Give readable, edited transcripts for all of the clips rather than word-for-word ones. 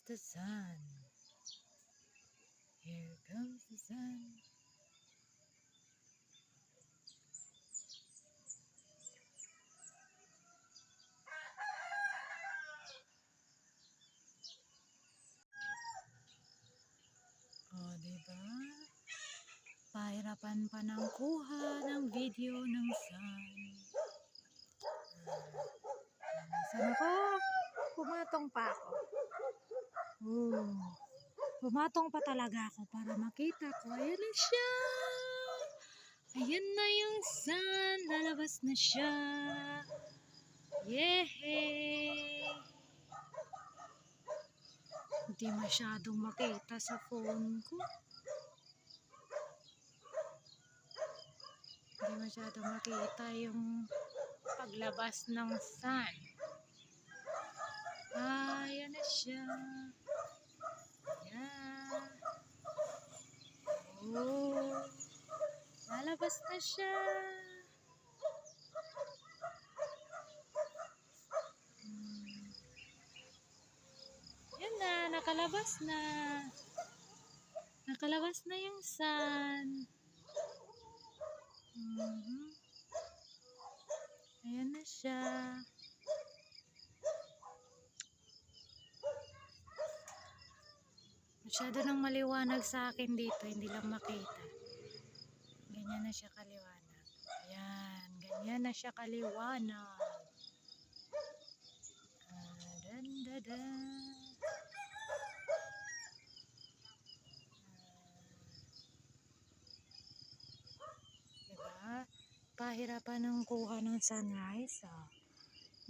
comes the sun. Here comes the sun. O, diba? Pahirapan pa ng kuha ng video ng sun. Saan ako? Pumatong pa ako. Pumatong pa talaga ako para makita ko. Ayan na siya. Ayan na yung sun. Lalabas na siya. Yehey! Hindi masyadong makita sa phone ko. Hindi masyadong makita yung paglabas ng sun. Ayan na siya. Ayan. Oh, lalabas na siya. Yan na, nakalabas na. Nakalabas na yung sun. Ayan na siya. Masyado nang maliwanag sa akin dito, hindi lang makita. Ganyan na siya kaliwanag. Ayan, ganyan na siya kaliwanag. Diba? Pahirapan ng kuha ng sunrise. Oh.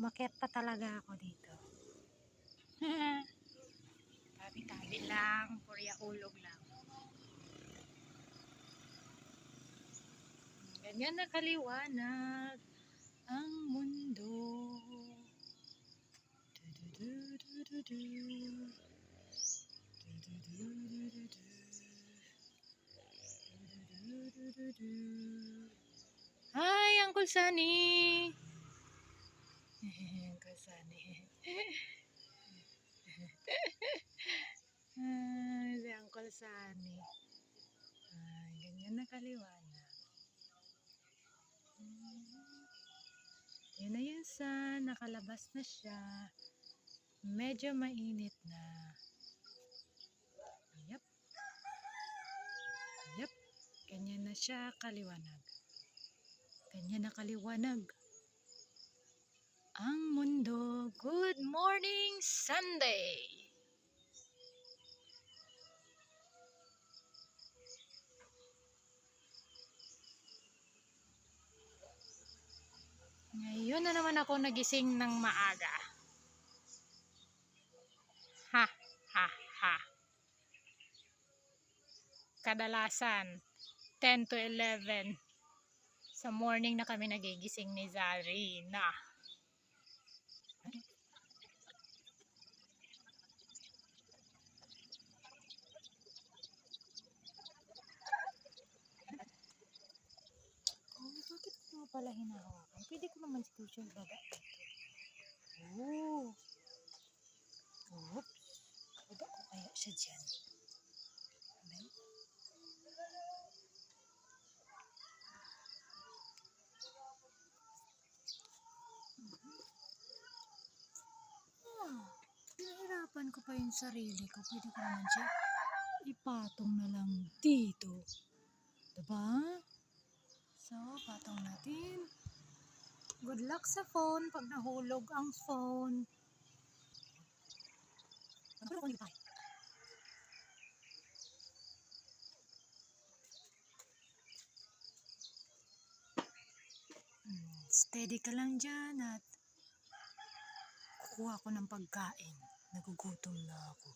Umakyat pa talaga ako dito. Tabi-tabi lang, purya ulog lang. Ganyan na kaliwanag ang mundo. Hi, Uncle Sunny! Uncle Sunny. Si Uncle Sunny. Ganyan na kaliwanag. Yun na yung sun, nakalabas na siya. Medyo mainit na. Yep. Yep. Ganyan na siya kaliwanag. Ganyan na kaliwanag ang mundo. Good morning, Sunday! Ngayon na naman ako nagising ng maaga. Ha, ha, ha. Kadalasan, 10 to 11 sa morning na kami nagigising ni Zarina. Bakit mo pala hinahawakan? Pwede ko naman siguro siya ibaba dito. Oops. Baba ko kaya siya dyan. Pinahirapan ko pa yung sarili ko. Pwede ko naman siya ipatong na lang dito. Diba? So, patong natin. Good luck sa phone pag nahulog ang phone. Steady ka lang dyan at kukuha ko ng pagkain. Nagugutom na ako.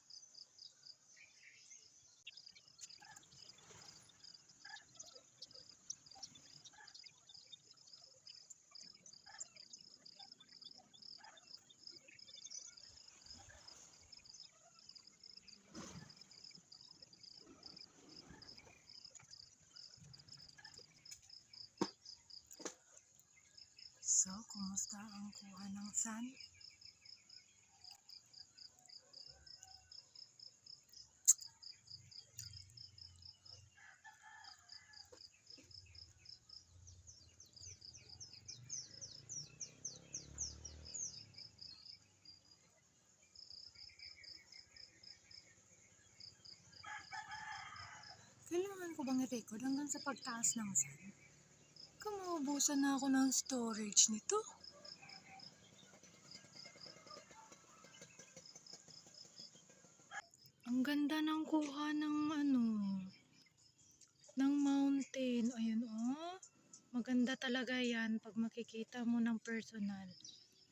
So, kumusta ang kuha ng sun? ko bang i-record hanggang sa pagtaas ng sun? Maubusan na ako ng storage nito. Ang ganda ng kuha ng ng mountain. Ayun oh. Maganda talaga yan pag makikita mo ng personal.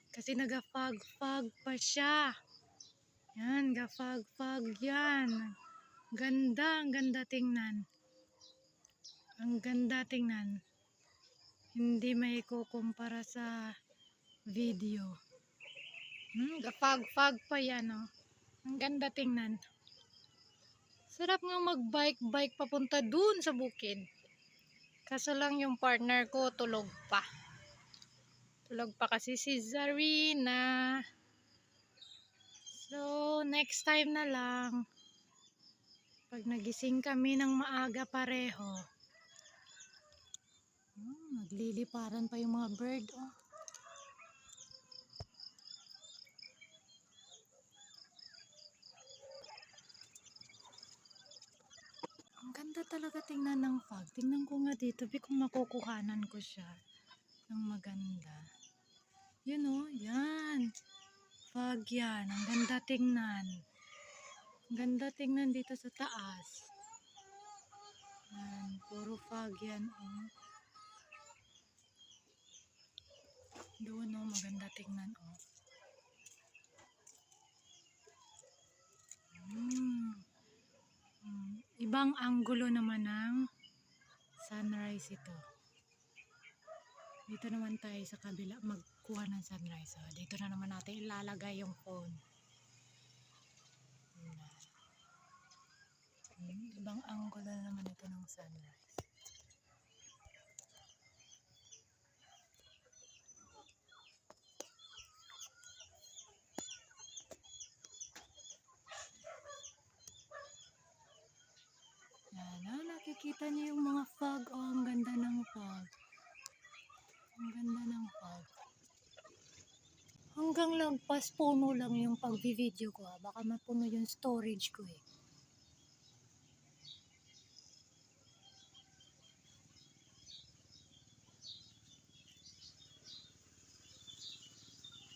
Kasi naga-fog-fog pa siya. Yan, ga-fog-fog yan. Ganda, ang ganda tingnan. Ang ganda tingnan. Hindi may kukumpara sa video. Ga-fog-fog pa yan oh. Ang ganda tingnan. Sarap nga mag-bike papunta dun sa bukid. Kaso lang yung partner ko tulog pa. Tulog pa kasi si Zarina. So, next time na lang. Pag nagising kami ng maaga pareho. Nagliliparan pa yung mga bird oh. Ang ganda talaga tingnan ng fog. Tingnan ko nga dito, kung makukuhanan ko siya ng maganda. Yun oh, yan. Fog yan. Ang ganda tingnan. Ang ganda tingnan dito sa taas. Yan, puro fog yan oh. Doon oh, maganda tingnan oh. Ibang anggulo naman ng sunrise ito. Dito naman tayo sa kabila magkuha ng sunrise. So, dito na naman natin ilalagay yung phone. Ibang anggulo naman ito ng sunrise. Yan, nakikita niyo yung mga fog. Oh, ang ganda ng fog. Ang ganda ng fog. Hanggang lagpas puno lang yung pag-video ko. Baka mapuno yung storage ko eh.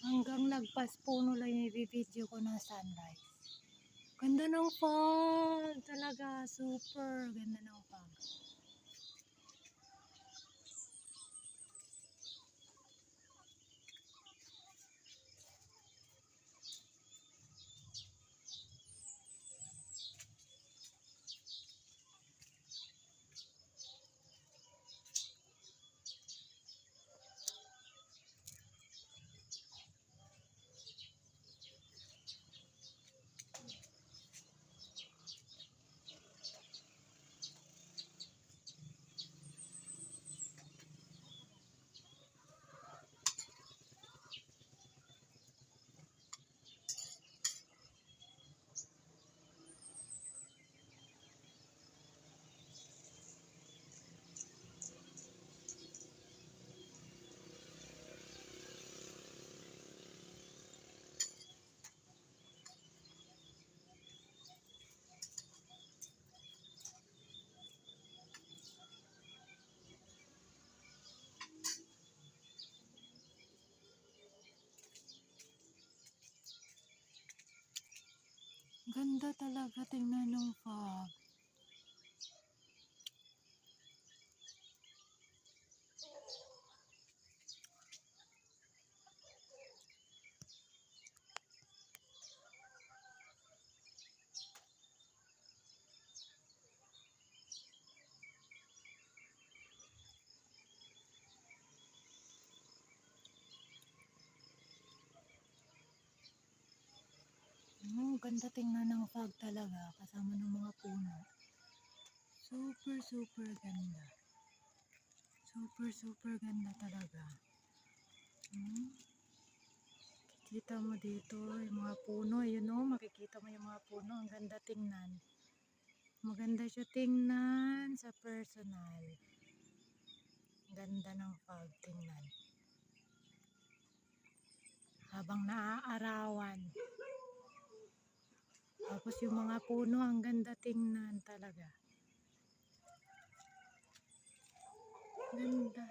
Hanggang lagpas puno lang yung video ko ng sunrise. Ganda ng fog. Talaga, super ganda ng fog. Ganda talaga tingnan ng fog. Ganda tingnan ng fog talaga kasama ng mga puno. Super ganda. Super ganda talaga. Kita mo dito yung mga puno. Yun o, makikita mo yung mga puno. Ang ganda tingnan. Maganda siya tingnan sa personal. Ganda ng fog tingnan. Habang naaarawan. Tapos yung mga puno, ang ganda tingnan talaga. Ganda.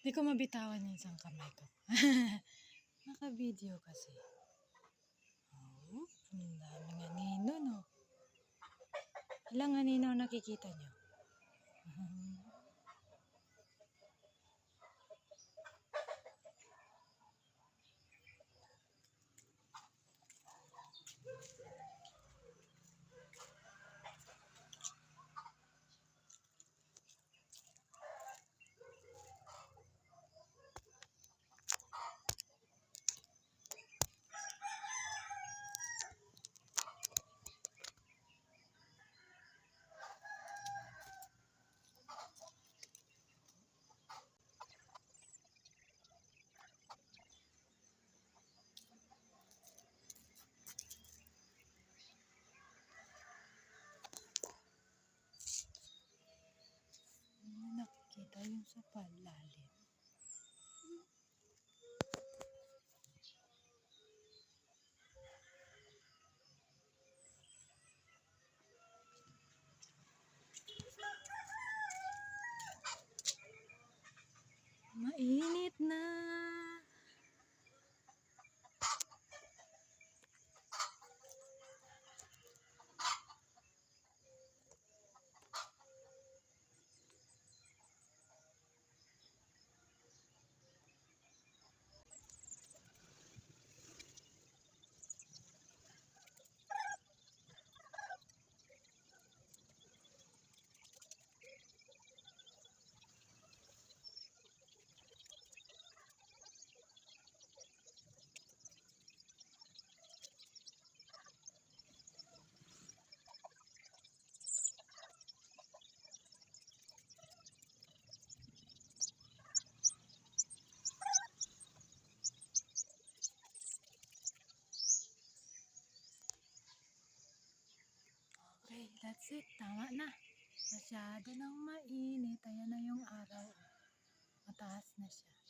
Di ko mabitawan yung isang kamay ko. Naka-video kasi. Oh, ang daming anino, no? Ilang anino nakikita nyo? Nakikita yung sa palalim. Mainit na. Okay, that's it. Tama na. Masyado nang mainit. Ayan na yung araw. Mataas na siya.